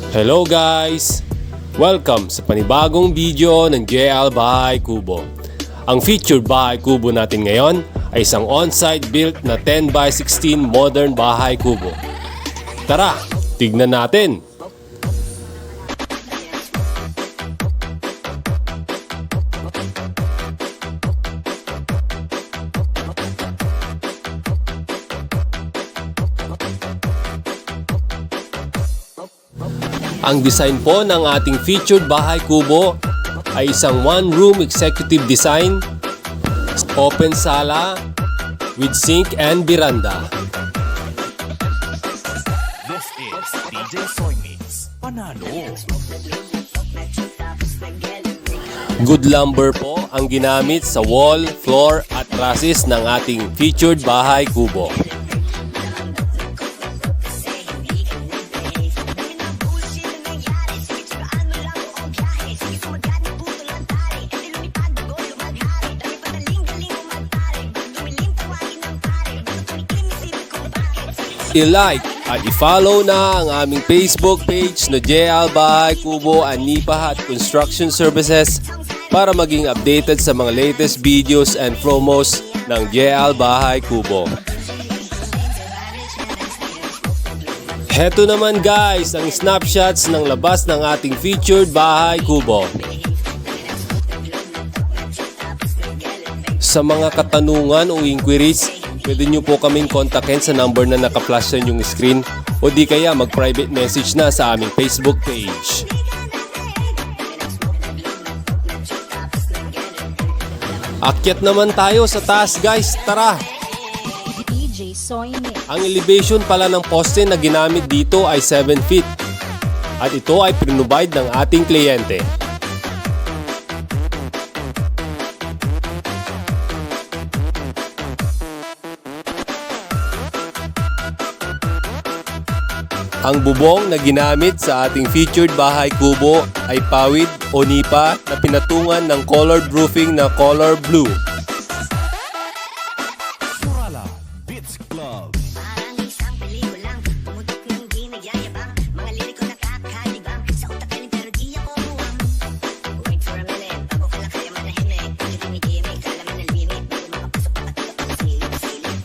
Hello guys! Welcome sa panibagong video ng JL Bahay Kubo. Ang featured bahay kubo natin ngayon ay isang on-site built na 10x16 modern bahay kubo. Tara, tignan natin! Ang design po ng ating featured bahay kubo ay isang one-room executive design, open sala with sink and veranda. This is DJ Soy Mix. Panalo. Good lumber po ang ginamit sa wall, floor at trusses ng ating featured bahay kubo. I-like at i-follow na ang aming Facebook page na JL Bahay Kubo and Nipa Hut Construction Services para maging updated sa mga latest videos and promos ng JL Bahay Kubo. Heto naman guys ang snapshots ng labas ng ating featured bahay kubo. Sa mga katanungan o inquiries, pwede nyo po kaming kontakin sa number na naka-flash sa inyong screen o di kaya mag-private message na sa aming Facebook page. Akyat naman tayo sa taas guys, tara! DJ Soy Mix. Ang elevation pala ng poste na ginamit dito ay 7 feet at ito ay pinrovide ng ating kliyente. Ang bubong na ginamit sa ating featured bahay kubo ay pawid o nipa na pinatungan ng colored roofing na color blue. Surala Beach Club. Parang isang pelikulang tumutok ng di nagyayabang. Mga liriko nakakalibang. Sa utak ka rin pero di ako buwang. Wait for a minute, bago ka lang kaya manahimik. Gimik, kala mo na limit. Bago makapasok pa katulad ng silip.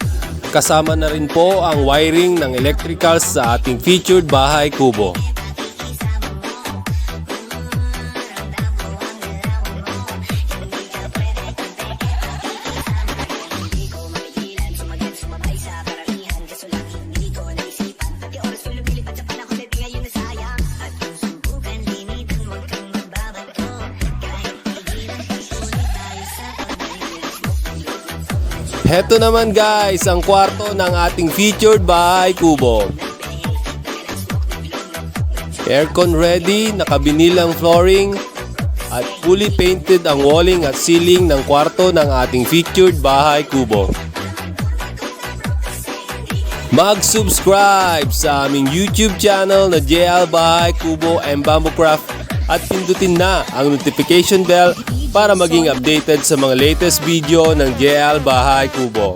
Kasama na rin po ang wiring ng electricals sa ating featured bahay kubo. Heto naman guys, ang kwarto ng ating featured bahay kubo. Aircon ready, nakabinilang flooring, at fully painted ang walling at ceiling ng kwarto ng ating featured bahay kubo. Mag-subscribe sa aming YouTube channel na JL Bahay Kubo and Bamboo Craft at pindutin na ang notification bell para maging updated sa mga latest video ng JL Bahay Kubo.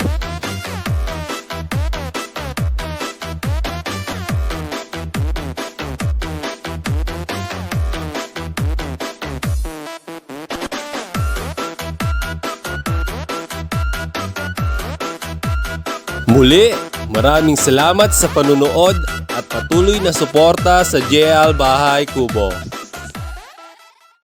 Muli, maraming salamat sa panunood at patuloy na suporta sa JL Bahay Kubo.